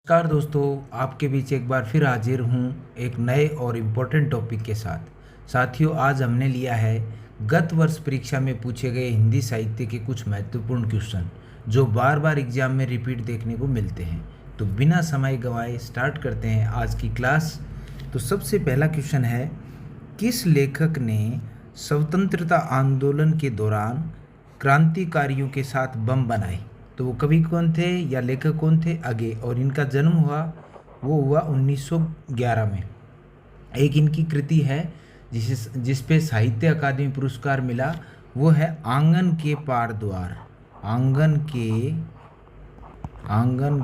नमस्कार दोस्तों, आपके बीच एक बार फिर हाजिर हूँ एक नए और इम्पोर्टेंट टॉपिक के साथ। साथियों, आज हमने लिया है गत वर्ष परीक्षा में पूछे गए हिंदी साहित्य के कुछ महत्वपूर्ण क्वेश्चन जो बार बार एग्जाम में रिपीट देखने को मिलते हैं। तो बिना समय गंवाए स्टार्ट करते हैं आज की क्लास। तो सबसे पहला क्वेश्चन है, किस लेखक ने स्वतंत्रता आंदोलन के दौरान क्रांतिकारियों के साथ बम बनाए? तो वो कवि कौन थे या लेखक कौन थे आगे, और इनका जन्म हुआ 1911 में। एक इनकी कृति है जिस पे साहित्य अकादमी पुरस्कार मिला, वो है आंगन के पार द्वार। आंगन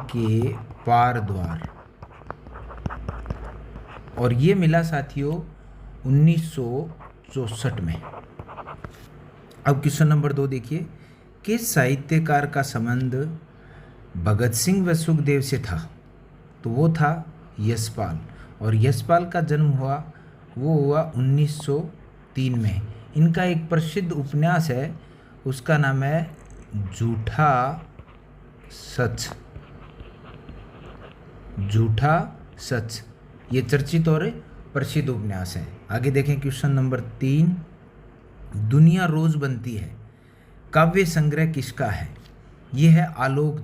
के पार द्वार, और ये मिला साथियों 1964 में। अब क्वेश्चन नंबर 2 देखिए, किस साहित्यकार का संबंध भगत सिंह व सुखदेव से था? तो वो था यशपाल, और यशपाल का जन्म हुआ 1903 में। इनका एक प्रसिद्ध उपन्यास है, उसका नाम है झूठा सच। ये चर्चित और प्रसिद्ध उपन्यास है। आगे देखें क्वेश्चन नंबर 3, दुनिया रोज बनती है काव्य संग्रह किसका है? ये है आलोक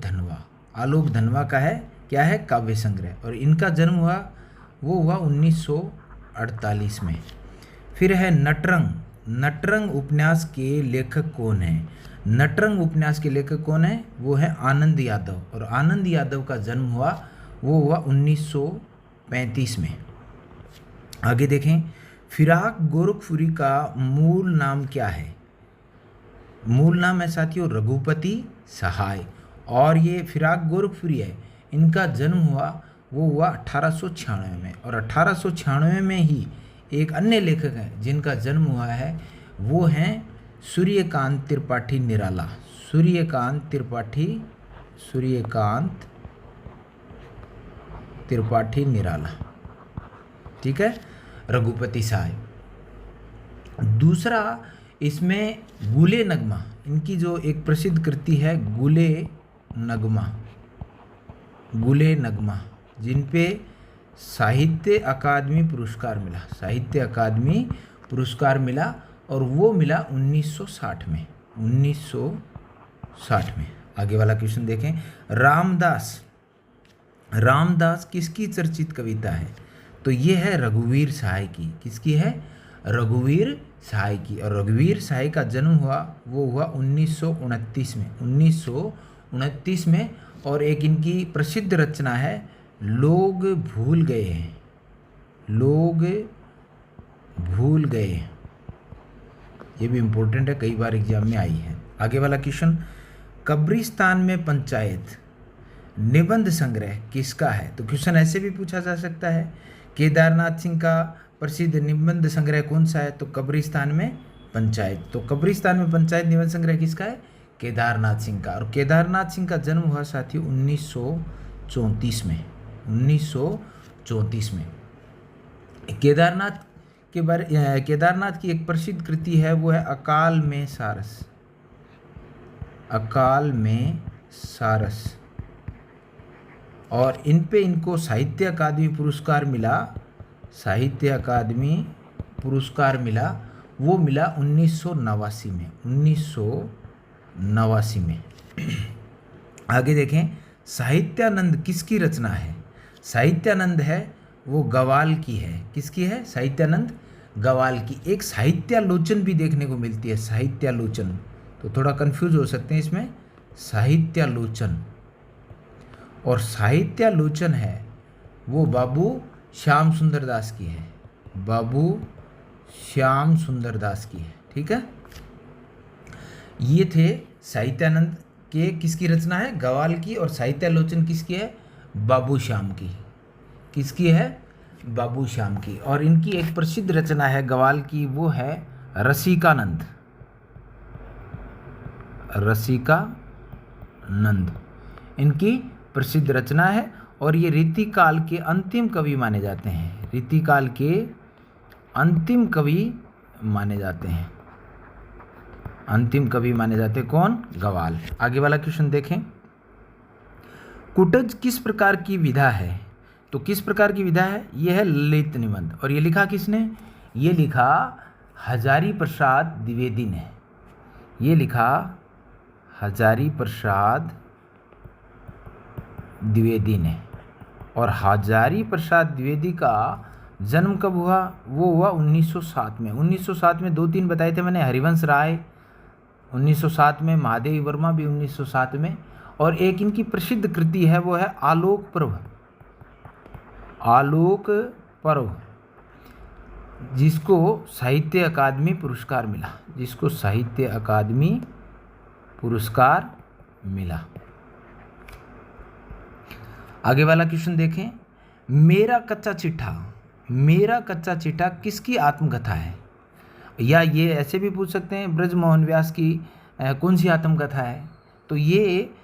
धनवा का है। क्या है? काव्य संग्रह। और इनका जन्म हुआ 1948 में। फिर है नटरंग उपन्यास के लेखक कौन है? नटरंग उपन्यास के लेखक कौन है? वो है आनंद यादव, और आनंद यादव का जन्म हुआ 1935 में। आगे देखें, फिराक गोरखपुरी का मूल नाम क्या है? मूल नाम है साथियों रघुपति सहाय, और ये फिराक गोरखपुरी है। इनका जन्म हुआ 1896 में, और 1896 में ही एक अन्य लेखक हैं जिनका जन्म हुआ है, वो हैं सूर्यकांत त्रिपाठी निराला। सूर्यकांत त्रिपाठी निराला, ठीक है, रघुपति सहाय। दूसरा इसमें गुले नगमा, इनकी जो एक प्रसिद्ध कृति है गुले नगमा, जिन पे साहित्य अकादमी पुरस्कार मिला, और वो मिला 1960 में। आगे वाला क्वेश्चन देखें, रामदास किसकी चर्चित कविता है? तो ये है रघुवीर सहाय की। किसकी है? रघुवीर सहाय की। और रघुवीर सहाय का जन्म हुआ 1929 में। और एक इनकी प्रसिद्ध रचना है लोग भूल गए। ये भी इम्पोर्टेंट है, कई बार एग्जाम में आई है। आगे वाला क्वेश्चन, कब्रिस्तान में पंचायत निबंध संग्रह किसका है? तो क्वेश्चन ऐसे भी पूछा जा सकता है, केदारनाथ सिंह का प्रसिद्ध निबंध संग्रह कौन सा है? तो कब्रिस्तान में पंचायत। तो कब्रिस्तान में पंचायत निबंध संग्रह किसका है? केदारनाथ सिंह का। और केदारनाथ सिंह का जन्म हुआ साथियों 1934 में। केदारनाथ की एक प्रसिद्ध कृति है, वो है अकाल में सारस। और इनको साहित्य अकादमी पुरस्कार मिला, वो मिला 1989 में। आगे देखें, साहित्यानंद किसकी रचना है? साहित्यानंद है वो गवाल की है। किसकी है? साहित्यानंद गवाल की। एक साहित्यालोचन भी देखने को मिलती है, साहित्यालोचन, तो थोड़ा कंफ्यूज हो सकते हैं इसमें। साहित्यालोचन, और साहित्यालोचन है वो बाबू श्याम सुंदर दास की है। ठीक है, ये थे साहित्यानंद के। किसकी रचना है? गवाल की। और साहित्यालोचन किसकी है? बाबू श्याम की। किसकी है? बाबू श्याम की। और इनकी एक प्रसिद्ध रचना है गवाल की, वो है रसिकानंद। इनकी प्रसिद्ध रचना है, और ये रीतिकाल के अंतिम कवि माने जाते हैं। कौन? गवाल। आगे वाला क्वेश्चन देखें, कुटज किस प्रकार की विधा है? तो किस प्रकार की विधा है? यह है ललित निबंध। और ये लिखा किसने? ये लिखा हजारी प्रसाद द्विवेदी ने। ये लिखा हजारी प्रसाद द्विवेदी ने। और हजारी प्रसाद द्विवेदी का जन्म कब हुआ? वो हुआ 1907 में। 1907 में 2-3 बताए थे मैंने, हरिवंश राय 1907 में, महादेवी वर्मा भी 1907 में। और एक इनकी प्रसिद्ध कृति है, वो है आलोक पर्व। आलोक पर्व, जिसको साहित्य अकादमी पुरस्कार मिला, जिसको साहित्य अकादमी पुरस्कार मिला। आगे वाला क्वेश्चन देखें। मेरा कच्चा चिट्ठा, मेरा कच्चा चिट्ठा किसकी आत्मकथा है? या ये ऐसे भी पूछ सकते हैं, ब्रजमोहन व्यास की कौन सी आत्मकथा है? तो ये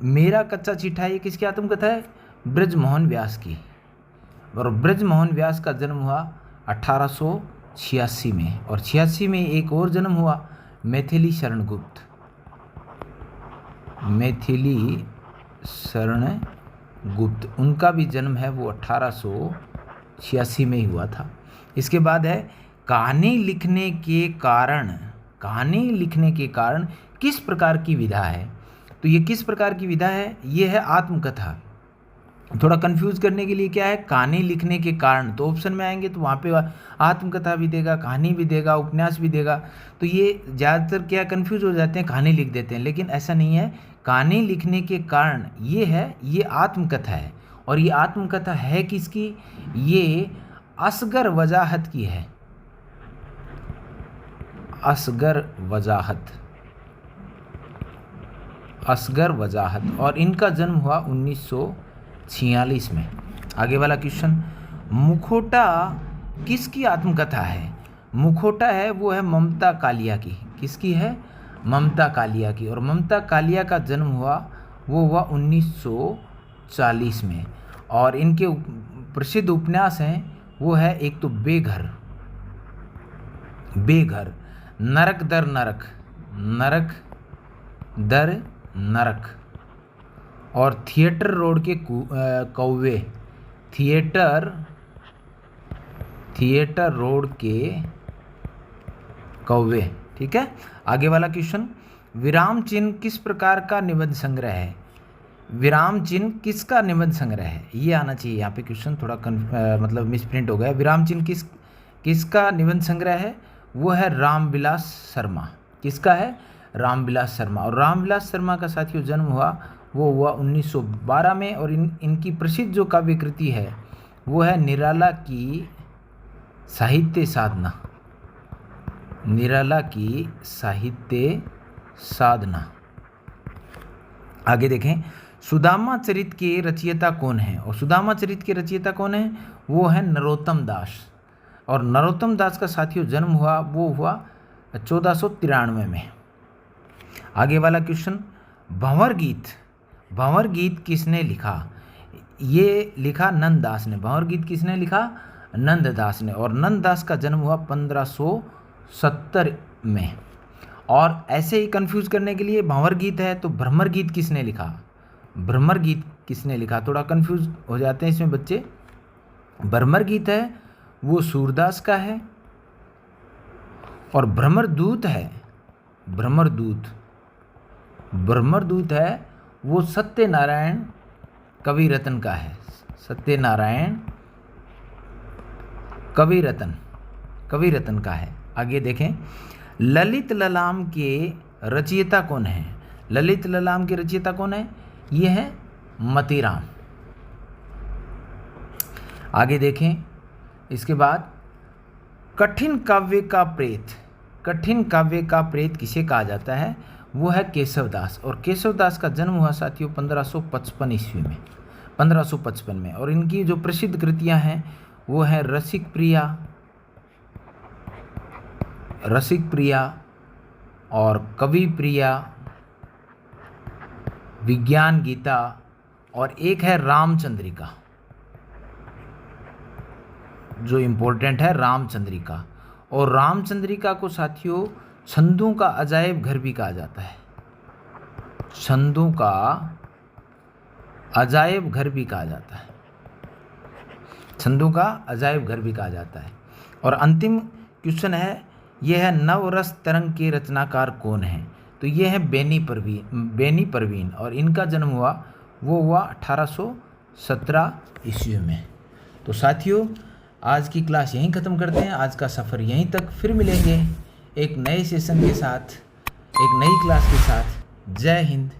मेरा कच्चा चिट्ठा ये किसकी आत्मकथा है? ब्रजमोहन व्यास की। और ब्रजमोहन व्यास का जन्म हुआ 1886 में। और 86 में एक और जन्म हुआ, मैथिली शरण गुप्त। मैथिली शरण गुप्त, उनका भी जन्म है वो 1886 में ही हुआ था। इसके बाद है कहानी लिखने के कारण, कहानी लिखने के कारण किस प्रकार की विधा है? तो ये किस प्रकार की विधा है? ये है आत्मकथा। थोड़ा कंफ्यूज करने के लिए क्या है, कहानी लिखने के कारण, तो ऑप्शन में आएंगे तो वहाँ पे आत्मकथा भी देगा, कहानी भी देगा, उपन्यास भी देगा। तो ये ज़्यादातर क्या कंफ्यूज हो जाते हैं, कहानी लिख देते हैं, लेकिन ऐसा नहीं है। कहानी लिखने के कारण ये है, ये आत्मकथा है। और ये आत्मकथा है किसकी? ये असगर वजाहत की है, असगर वजाहत, असगर वजाहत। और इनका जन्म हुआ 1946 में। आगे वाला क्वेश्चन, मुखोटा किसकी आत्मकथा है? मुखोटा है वो है ममता कालिया की। किसकी है? ममता कालिया की। और ममता कालिया का जन्म हुआ वो हुआ 1940 में। और इनके प्रसिद्ध उपन्यास हैं वो है, एक तो बेघर, बेघर, नरक दर नरक, नरक दर नरक, और थिएटर रोड के कौवे, थिएटर रोड के कौवे। ठीक है। आगे वाला क्वेश्चन, विराम चिन्ह किस प्रकार का निबंध संग्रह है? विराम चिन्ह किसका निबंध संग्रह है? ये आना चाहिए यहाँ पे क्वेश्चन, थोड़ा मतलब मिसप्रिंट हो गया। विराम चिन्ह किसका निबंध संग्रह है? वो है रामविलास शर्मा। किसका है? रामविलास शर्मा। और रामविलास शर्मा का साथियों जन्म हुआ वो हुआ 1912 में। और इनकी प्रसिद्ध जो काव्य कृति है वो है निराला की साहित्य साधना, निराला की साहित्य साधना। आगे देखें, सुदामा चरित के रचयिता कौन है? और सुदामा चरित के रचयिता कौन है? वो है नरोत्तम दास। और नरोत्तम दास का साथियों जन्म हुआ वो हुआ 1493 में। आगे वाला क्वेश्चन, भंवर गीत, भंवर गीत किसने लिखा? ये लिखा नंददास ने। भंवर गीत किसने लिखा? नंददास ने। और नंददास का जन्म हुआ 1570 में। और ऐसे ही कंफ्यूज करने के लिए, भंवर गीत है तो भ्रमर गीत किसने लिखा? भ्रमर गीत किसने लिखा? थोड़ा कंफ्यूज हो जाते हैं इसमें बच्चे। भ्रमर गीत है वो सूरदास का है। और भ्रमर दूत है, भ्रमर दूत, भ्रमर दूत है वो सत्यनारायण कविरत्न का है। सत्यनारायण कविरत्न का है। आगे देखें, ललित ललाम के रचयिता कौन है? ललित ललाम के रचयिता कौन है? ये है मतीराम। आगे देखें, इसके बाद कठिन काव्य का प्रेत, कठिन काव्य का प्रेत किसे कहा जाता है? वो है केशवदास। और केशवदास का जन्म हुआ साथियों 1555 ईस्वी में, 1555 में। और इनकी जो प्रसिद्ध कृतियां हैं वो है रसिक प्रिया और कवि प्रिया, विज्ञान गीता, और एक है रामचंद्रिका, जो इम्पोर्टेंट है रामचंद्रिका। और रामचंद्रिका को साथियों छंदों का अजायब घर भी कहा जाता है, छंदों का अजायब घर भी कहा जाता है, छंदों का अजायब घर भी कहा जाता है। और अंतिम क्वेश्चन है, यह है नवरस तरंग के रचनाकार कौन है? तो ये है बेनी परवीन और इनका जन्म हुआ 1817 ईस्वी में। तो साथियों, आज की क्लास यहीं ख़त्म करते हैं, आज का सफ़र यहीं तक। फिर मिलेंगे एक नए सेशन के साथ, एक नई क्लास के साथ। जय हिंद।